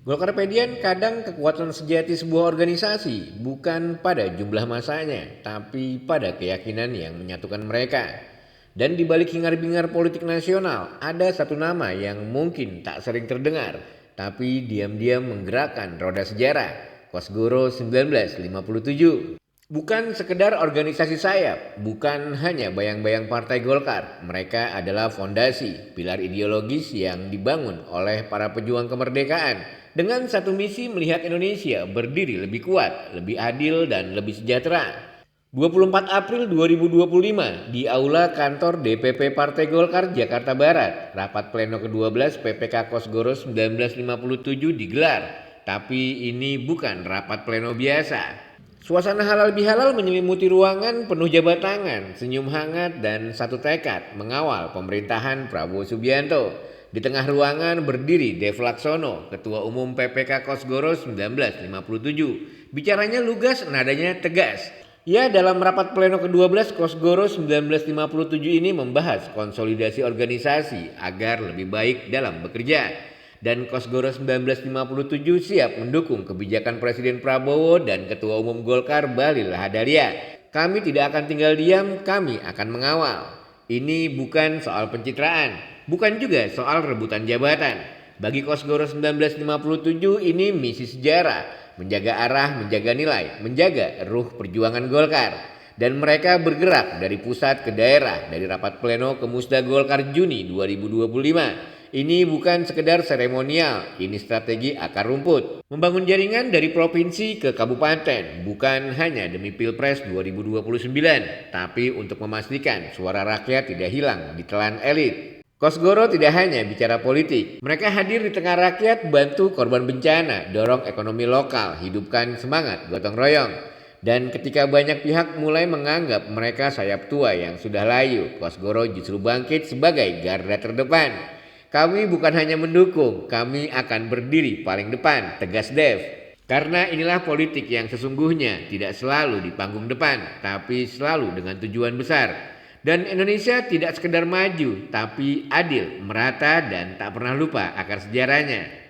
Golkarpedian kadang kekuatan sejati sebuah organisasi bukan pada jumlah masanya, tapi pada keyakinan yang menyatukan mereka. Dan di balik hingar-bingar politik nasional, ada satu nama yang mungkin tak sering terdengar, tapi diam-diam menggerakkan roda sejarah, Kosgoro 1957. Bukan sekedar organisasi sayap, bukan hanya bayang-bayang Partai Golkar. Mereka adalah fondasi, pilar ideologis yang dibangun oleh para pejuang kemerdekaan dengan satu misi melihat Indonesia berdiri lebih kuat, lebih adil dan lebih sejahtera. 24 April 2025 di Aula Kantor DPP Partai Golkar Jakarta Barat, rapat pleno ke-12 PPK Kosgoro 1957 digelar. Tapi ini bukan rapat pleno biasa. Suasana halal bihalal menyelimuti ruangan penuh jabat tangan, senyum hangat dan satu tekad mengawal pemerintahan Prabowo Subianto. Di tengah ruangan berdiri Dev Laksono, Ketua Umum PPK Kosgoro 1957. Bicaranya lugas, nadanya tegas. Ya, dalam rapat pleno ke-12 Kosgoro 1957 ini membahas konsolidasi organisasi agar lebih baik dalam bekerja. Dan Kosgoro 1957 siap mendukung kebijakan Presiden Prabowo dan Ketua Umum Golkar Bahlil Lahadalia. Kami tidak akan tinggal diam, kami akan mengawal. Ini bukan soal pencitraan, bukan juga soal rebutan jabatan. Bagi Kosgoro 1957 ini misi sejarah, menjaga arah, menjaga nilai, menjaga ruh perjuangan Golkar. Dan mereka bergerak dari pusat ke daerah, dari rapat pleno ke Musda Golkar Juni 2025. Ini bukan sekedar seremonial, ini strategi akar rumput. Membangun jaringan dari provinsi ke kabupaten, bukan hanya demi Pilpres 2029, tapi untuk memastikan suara rakyat tidak hilang ditelan elit. Kosgoro tidak hanya bicara politik, mereka hadir di tengah rakyat, bantu korban bencana, dorong ekonomi lokal, hidupkan semangat gotong royong. Dan ketika banyak pihak mulai menganggap mereka sayap tua yang sudah layu, Kosgoro justru bangkit sebagai garda terdepan. Kami bukan hanya mendukung, kami akan berdiri paling depan, tegas Dev. Karena inilah politik yang sesungguhnya tidak selalu di panggung depan, tapi selalu dengan tujuan besar. Dan Indonesia tidak sekedar maju, tapi adil, merata dan tak pernah lupa akar sejarahnya.